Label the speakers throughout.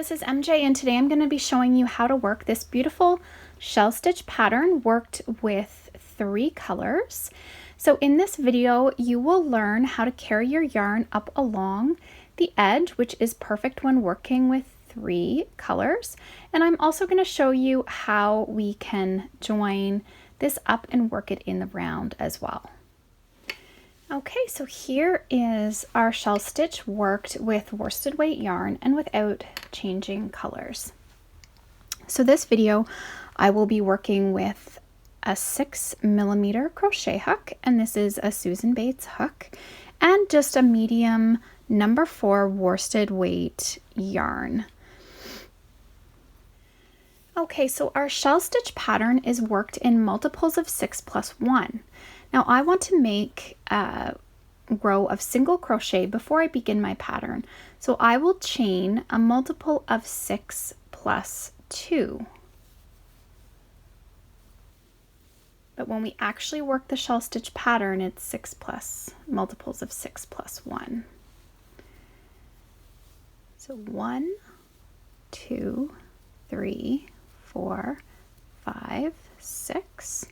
Speaker 1: this is MJ and today I'm going to be showing you how to work this beautiful shell stitch pattern worked with 3 colors. So in this video you will learn how to carry your yarn up along the edge, which is perfect when working with 3 colors. And I'm also going to show you how we can join this up and work it in the round as well. Okay, so here is our shell stitch worked with worsted weight yarn and without changing colors. So this video I will be working with a 6mm crochet hook, and this is a Susan Bates hook, and just a medium number 4 worsted weight yarn. Okay, so our shell stitch pattern is worked in multiples of 6 plus 1. Now I want to make a row of single crochet before I begin my pattern. So I will chain a multiple of 6 plus 2. But when we actually work the shell stitch pattern, it's 6 plus multiples of 6 plus 1. So 1, 2, 3, 4, 5, 6.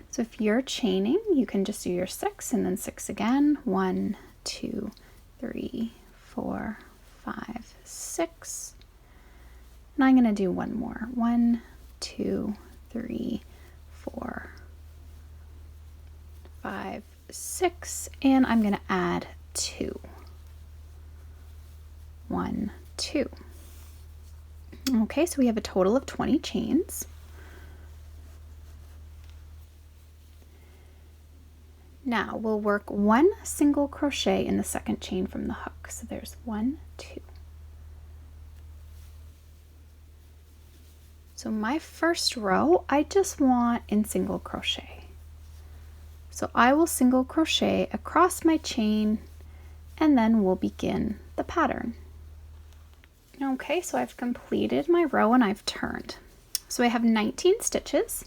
Speaker 1: So if you're chaining, you can just do your 6 and then 6 again. 1, 2, 3, 4, 5, 6. And I'm going to do one more. 1, 2, 3, 4, 5, 6. And I'm going to add 2. 1, 2. Okay, so we have a total of 20 chains. Now we'll work 1 single crochet in the second chain from the hook. So there's 1, 2. So my first row, I just want in single crochet. So I will single crochet across my chain and then we'll begin the pattern. Okay, so I've completed my row and I've turned. So I have 19 stitches.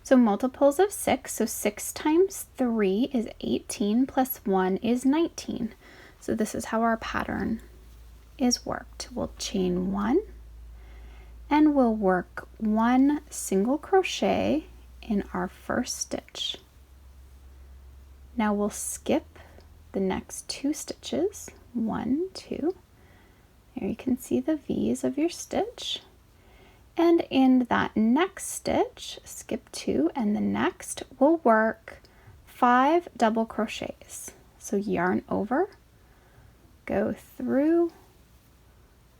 Speaker 1: So multiples of 6, so 6 times 3 is 18 plus 1 is 19. So this is how our pattern is worked. We'll chain 1 and we'll work 1 single crochet in our first stitch. Now we'll skip the next 2 stitches, 1, 2. There you can see the V's of your stitch. And in that next stitch, skip 2, and the next we'll work 5 double crochets. So yarn over, go through,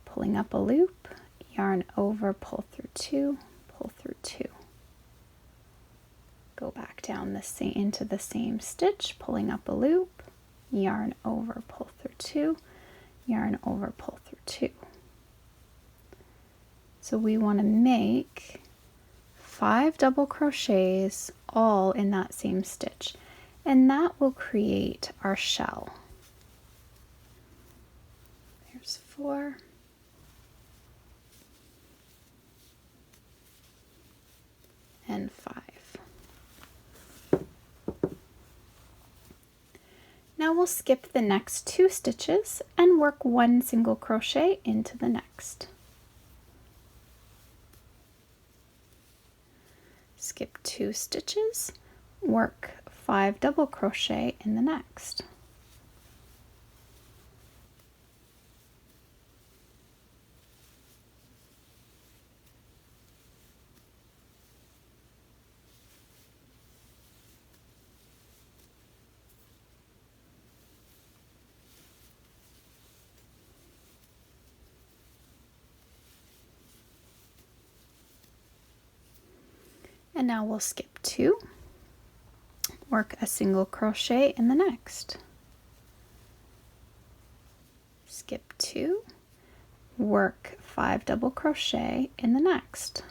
Speaker 1: pulling up a loop, yarn over, pull through 2, pull through 2. Go back down into the same stitch, pulling up a loop, yarn over, pull through 2, yarn over, pull through 2. So we want to make 5 double crochets all in that same stitch, and that will create our shell. There's 4. And 5. Now we'll skip the next 2 stitches and work 1 single crochet into the next. Skip 2 stitches, work 5 double crochet in the next. And now we'll skip 2, work a single crochet in the next. Skip 2, work 5 double crochet in the next.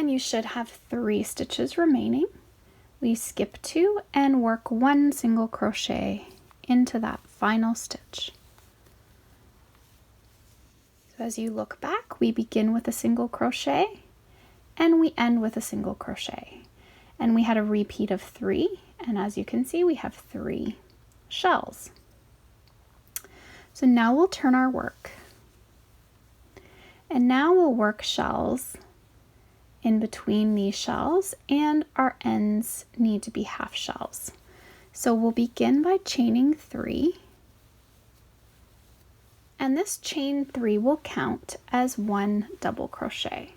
Speaker 1: And you should have 3 stitches remaining. We skip 2 and work 1 single crochet into that final stitch. So as you look back, we begin with a single crochet and we end with a single crochet. And we had a repeat of 3, and as you can see, we have 3 shells. So now we'll turn our work. And now we'll work shells in between these shells, and our ends need to be half shells. So we'll begin by chaining 3, and this chain 3 will count as 1 double crochet.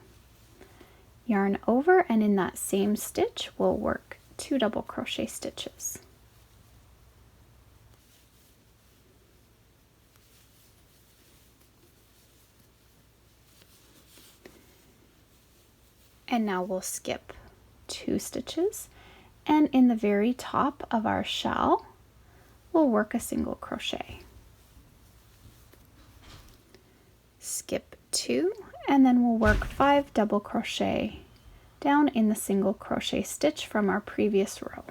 Speaker 1: Yarn over, and in that same stitch we'll work 2 double crochet stitches. And now we'll skip 2 stitches, and in the very top of our shell we'll work a single crochet. Skip 2, and then we'll work 5 double crochet down in the single crochet stitch from our previous row.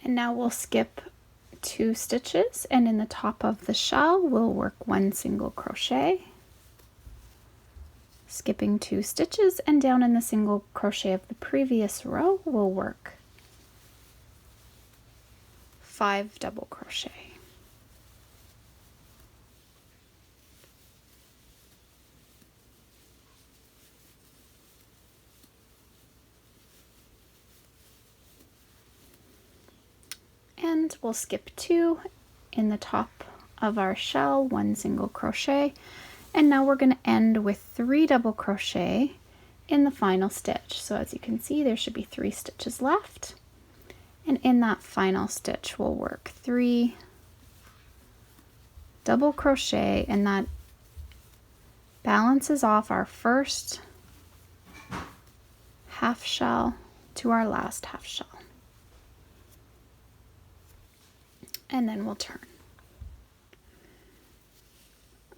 Speaker 1: And now we'll skip 2 stitches, and in the top of the shell we'll work 1 single crochet, skipping 2 stitches, and down in the single crochet of the previous row we'll work 5 double crochet. And we'll skip 2 in the top of our shell, 1 single crochet, and now we're going to end with 3 double crochet in the final stitch. So as you can see, there should be 3 stitches left, and in that final stitch we'll work 3 double crochet, and that balances off our first half shell to our last half shell. And then we'll turn.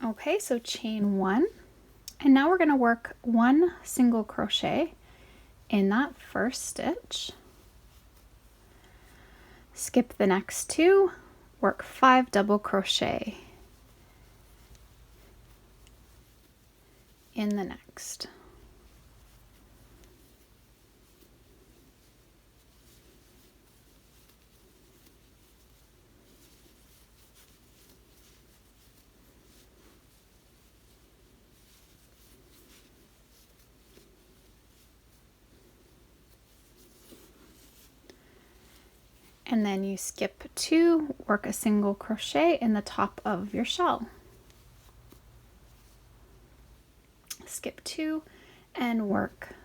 Speaker 1: Okay, so chain 1, and now we're going to work 1 single crochet in that first stitch, skip the next 2, work 5 double crochet in the next. And then you skip 2, work a single crochet in the top of your shell. Skip 2 and work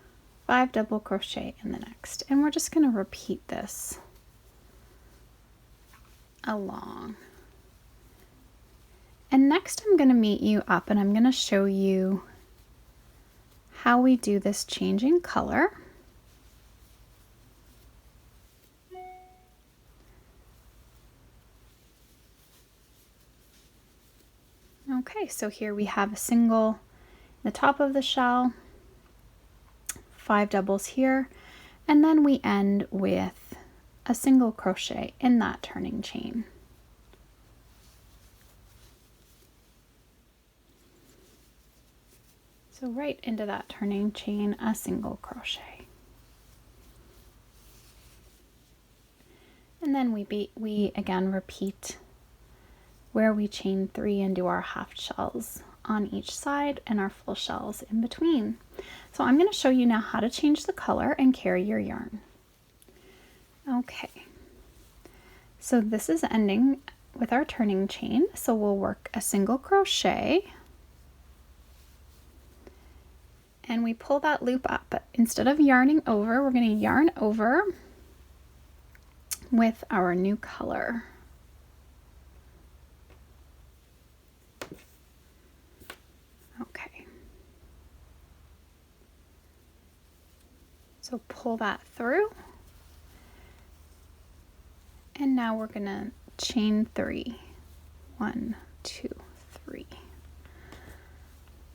Speaker 1: 5 double crochet in the next. And we're just going to repeat this along. And next I'm going to meet you up, and I'm going to show you how we do this changing color. Okay, so here we have a single in the top of the shell, 5 doubles here, and then we end with a single crochet in that turning chain. So right into that turning chain, a single crochet. And then we again repeat where we chain 3 and do our half shells on each side and our full shells in between. So I'm going to show you now how to change the color and carry your yarn. Okay, so this is ending with our turning chain, so we'll work a single crochet and we pull that loop up, but instead of yarning over, we're going to yarn over with our new color. So pull that through. And now we're gonna chain 3. 1, 2, 3.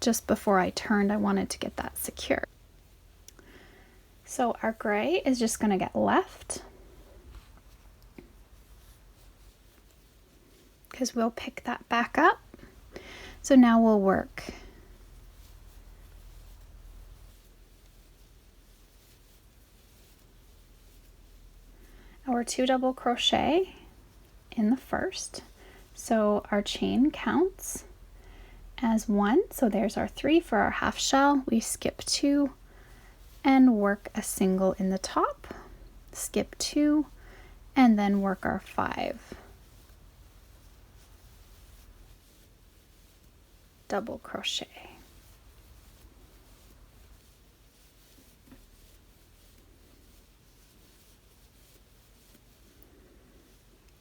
Speaker 1: Just before I turned, I wanted to get that secure. So our gray is just gonna get left, because we'll pick that back up. So now we'll work our 2 double crochet in the first. So our chain counts as 1. So there's our 3 for our half shell. We skip 2 and work a single in the top, skip 2, and then work our 5 double crochet.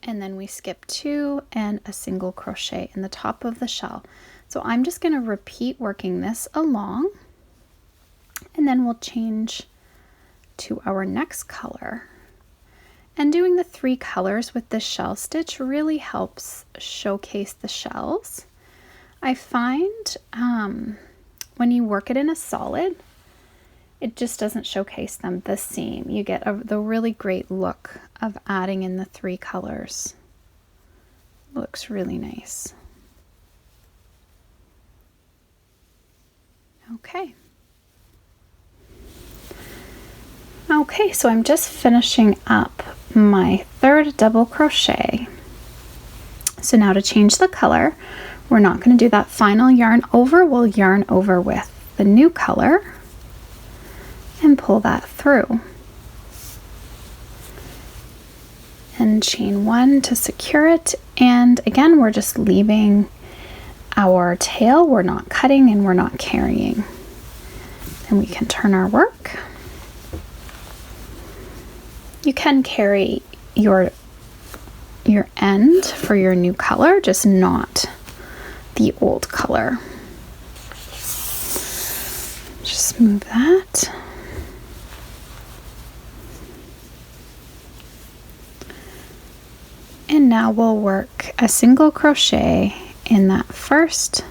Speaker 1: And then we skip 2 and a single crochet in the top of the shell. So I'm just going to repeat working this along, and then we'll change to our next color. And doing the 3 colors with the shell stitch really helps showcase the shells. I find when you work it in a solid, it just doesn't showcase them the seam. You get the really great look of adding in the 3 colors. Looks really nice. Okay. Okay, so I'm just finishing up my 3rd double crochet. So now to change the color, we're not going to do that final yarn over. We'll yarn over with the new color and pull that through. And chain 1 to secure it. And again, we're just leaving our tail. We're not cutting and we're not carrying. And we can turn our work. You can carry your end for your new color, just not the old color. Just move that. And now we'll work a single crochet in that first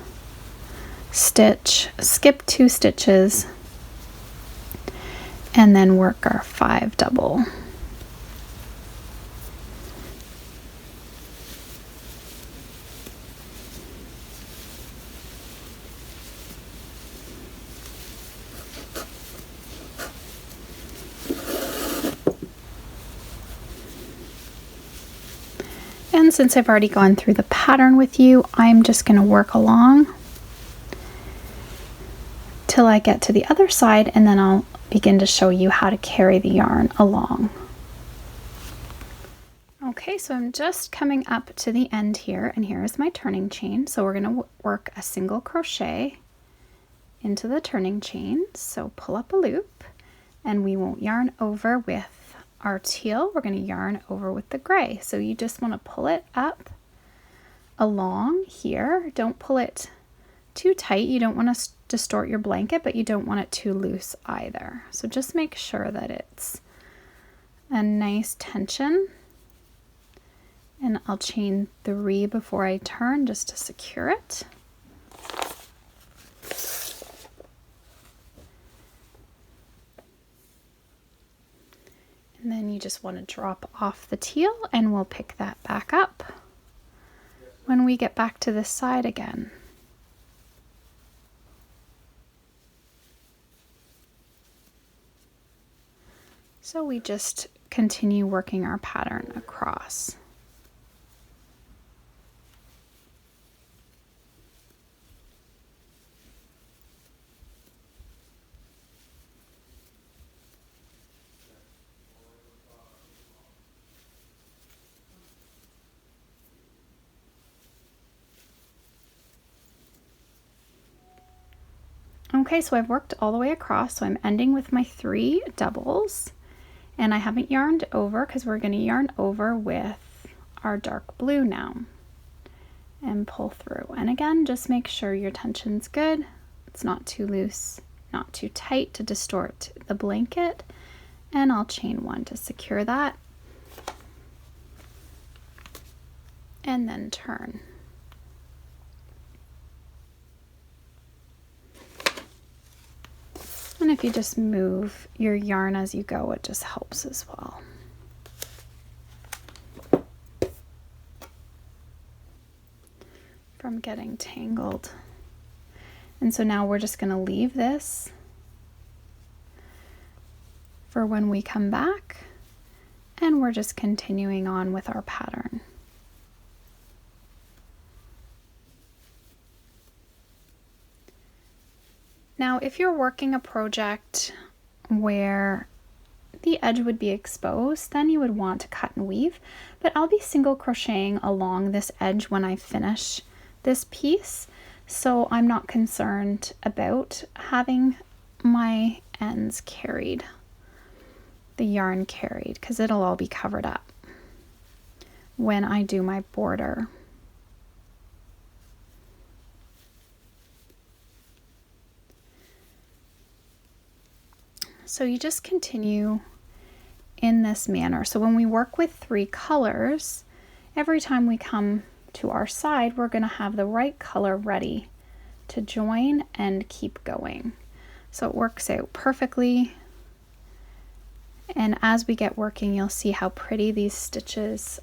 Speaker 1: stitch, skip 2 stitches, and then work our 5 double. And since I've already gone through the pattern with you, I'm just going to work along till I get to the other side, and then I'll begin to show you how to carry the yarn along. Okay, so I'm just coming up to the end here, and here is my turning chain. So we're going to work a single crochet into the turning chain. So pull up a loop, and we won't yarn over with our teal, we're going to yarn over with the gray. So you just want to pull it up along here. Don't pull it too tight. You don't want to distort your blanket, but you don't want it too loose either. So just make sure that it's a nice tension. And I'll chain 3 before I turn just to secure it. And then you just want to drop off the teal, and we'll pick that back up when we get back to this side again. So we just continue working our pattern across. Okay, so I've worked all the way across, so I'm ending with my 3 doubles, and I haven't yarned over because we're going to yarn over with our dark blue now and pull through. And again, just make sure your tension's good. It's not too loose, not too tight to distort the blanket, and I'll chain 1 to secure that, and then turn. And if you just move your yarn as you go, it just helps as well. From getting tangled. And so now we're just going to leave this for when we come back, and we're just continuing on with our pattern. Now, if you're working a project where the edge would be exposed, then you would want to cut and weave, but I'll be single crocheting along this edge when I finish this piece, so I'm not concerned about having my ends carried, the yarn carried, because it'll all be covered up when I do my border. So you just continue in this manner. So when we work with 3 colors, every time we come to our side, we're going to have the right color ready to join and keep going. So it works out perfectly. And as we get working, you'll see how pretty these stitches,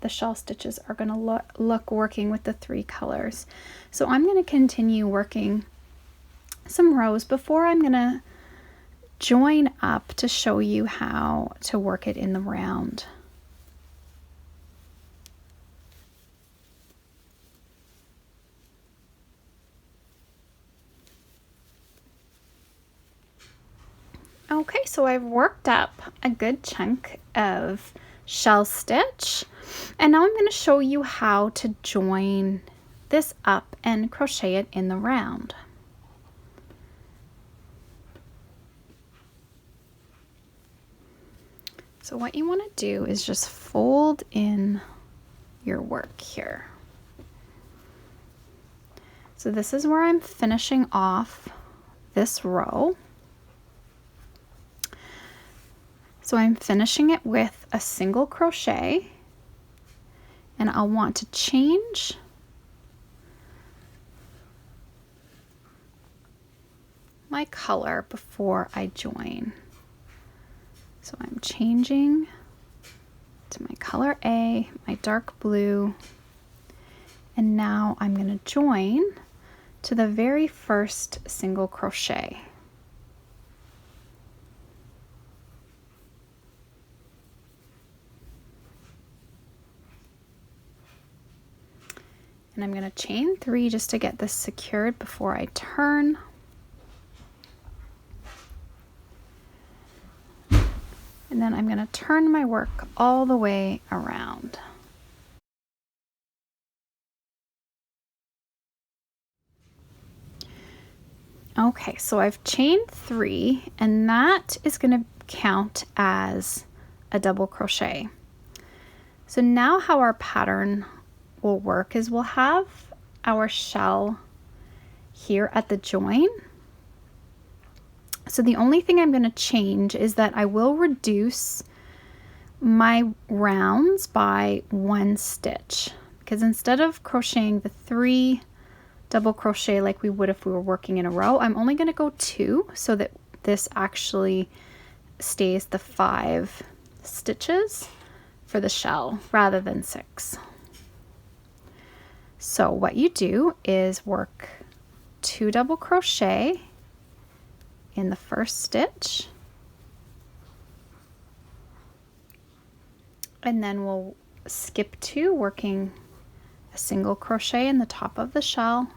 Speaker 1: the shell stitches, are going to look working with the 3 colors. So I'm going to continue working some rows before I'm going to join up to show you how to work it in the round. Okay, so I've worked up a good chunk of shell stitch, and now I'm going to show you how to join this up and crochet it in the round. So what you want to do is just fold in your work here. So this is where I'm finishing off this row. So I'm finishing it with a single crochet, and I'll want to change my color before I join. So I'm changing to my color A, my dark blue, and now I'm going to join to the very first single crochet. And I'm going to chain 3 just to get this secured before I turn. And then I'm going to turn my work all the way around. Okay, so I've chained 3, and that is going to count as a double crochet. So now how our pattern will work is we'll have our shell here at the join. So the only thing I'm going to change is that I will reduce my rounds by 1 stitch, because instead of crocheting the 3 double crochet like we would if we were working in a row, I'm only going to go 2 so that this actually stays the 5 stitches for the shell rather than 6. So what you do is work 2 double crochet in the first stitch, and then we'll skip 2, working a single crochet in the top of the shell,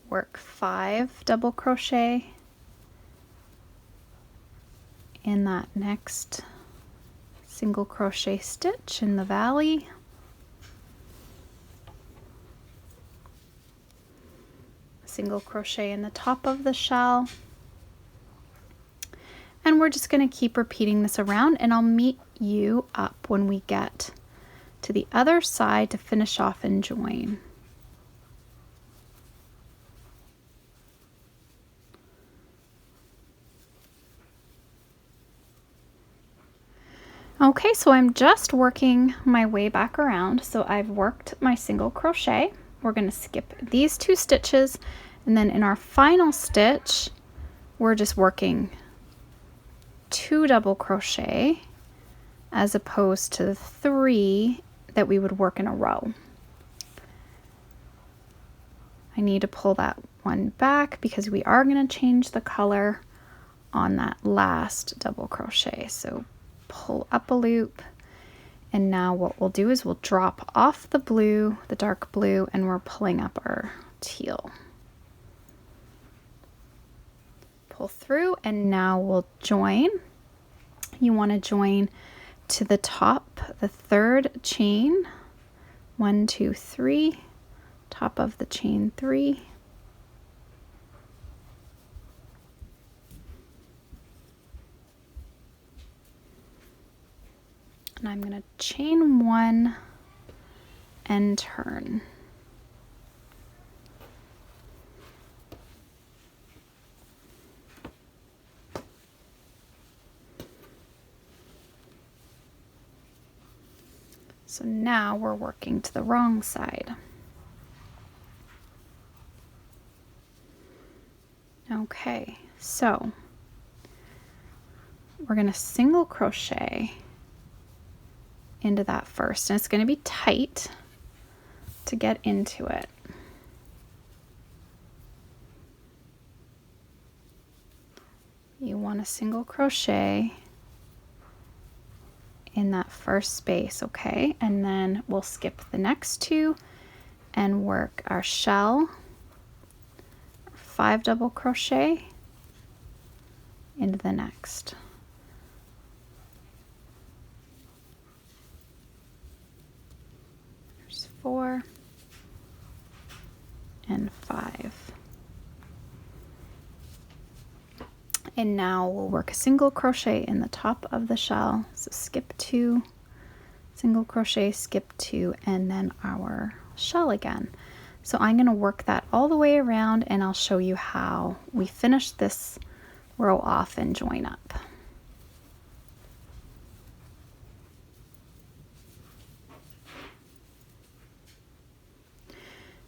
Speaker 1: work 5 double crochet in that next single crochet stitch in the valley, single crochet in the top of the shell, and we're just going to keep repeating this around, and I'll meet you up when we get to the other side to finish off and join. Okay, so I'm just working my way back around. So I've worked my single crochet. We're going to skip these 2 stitches, and then in our final stitch we're just working 2 double crochet as opposed to the 3 that we would work in a row. I need to pull that one back because we are going to change the color on that last double crochet. So pull up a loop, and now what we'll do is we'll drop off the blue, the dark blue, and we're pulling up our teal. Pull through, and now we'll join. You want to join to the top, the 3rd chain, 1, 2, 3, top of the chain 3. And I'm going to chain 1 and turn. So now we're working to the wrong side. Okay, so we're going to single crochet into that first, and it's going to be tight to get into it. You want to single crochet in that first space, okay? And then we'll skip the next 2 and work our shell, 5 double crochet into the next. There's 4 and 5. And now we'll work a single crochet in the top of the shell. So skip 2, single crochet, skip 2, and then our shell again. So I'm going to work that all the way around, and I'll show you how we finish this row off and join up.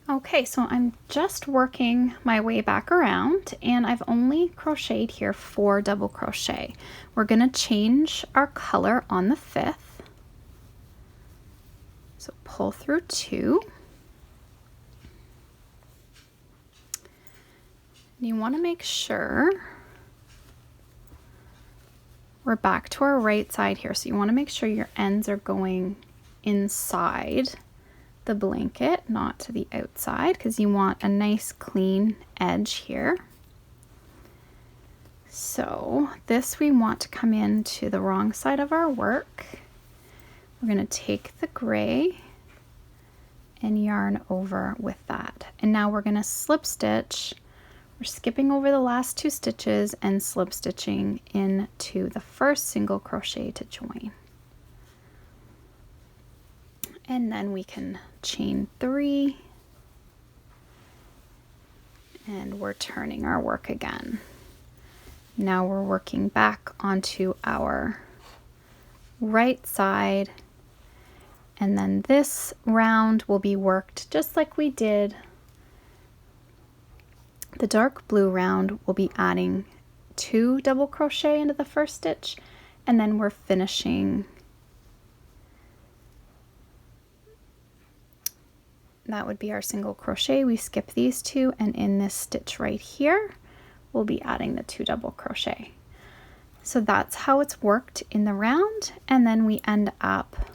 Speaker 1: Okay, so I'm just working my way back around, and I've only crocheted here 4 double crochet. We're going to change our color on the 5th. So pull through 2. You want to make sure we're back to our right side here. So you want to make sure your ends are going inside the blanket, not to the outside, because you want a nice clean edge here. So this, we want to come into the wrong side of our work. We're going to take the gray and yarn over with that. And now we're going to slip stitch. We're skipping over the last 2 stitches and slip stitching into the first single crochet to join. And then we can chain 3, and we're turning our work again. Now we're working back onto our right side, and then this round will be worked just like we did the dark blue round. We'll be adding 2 double crochet into the first stitch, and then we're finishing. That would be our single crochet. We skip these 2, and in this stitch right here, we'll be adding the 2 double crochet. So that's how it's worked in the round, and then we end up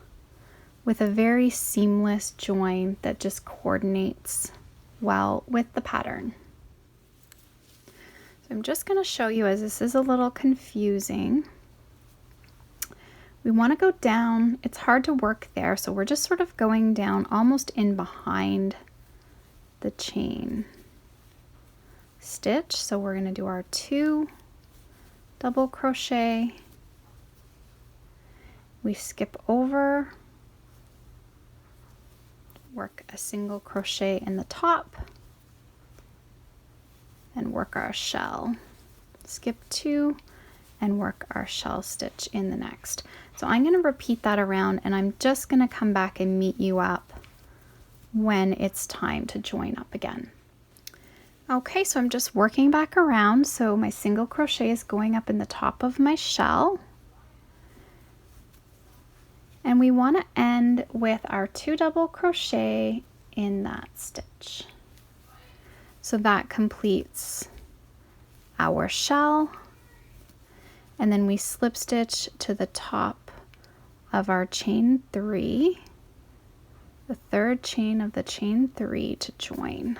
Speaker 1: with a very seamless join that just coordinates well with the pattern. So I'm just going to show you, as this is a little confusing. We want to go down. It's hard to work there, so we're just sort of going down almost in behind the chain stitch. So we're going to do our 2 double crochet. We skip over, work a single crochet in the top, and work our shell. Skip 2, and work our shell stitch in the next. So I'm going to repeat that around, and I'm just going to come back and meet you up when it's time to join up again. Okay, so I'm just working back around. So my single crochet is going up in the top of my shell. And we want to end with our 2 double crochet in that stitch. So that completes our shell. And then we slip stitch to the top of our chain 3, the 3rd chain of the chain 3 to join.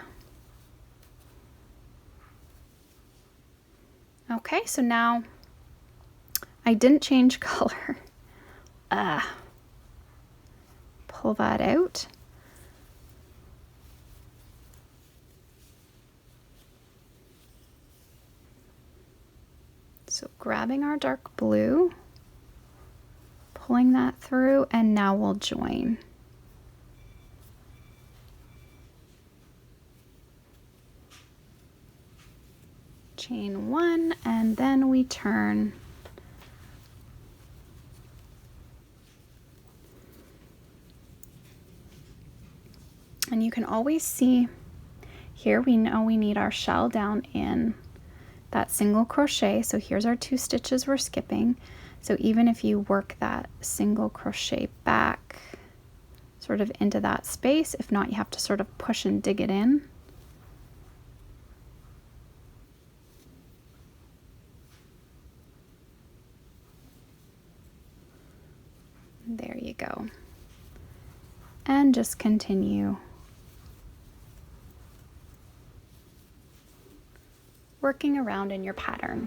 Speaker 1: Okay, so now I didn't change color. Pull that out. So grabbing our dark blue, pulling that through, and now we'll join. Chain 1, and then we turn. And you can always see here, we know we need our shell down in that single crochet. So here's our 2 stitches we're skipping. So even if you work that single crochet back sort of into that space, if not, you have to sort of push and dig it in. There you go. And just continue working around in your pattern.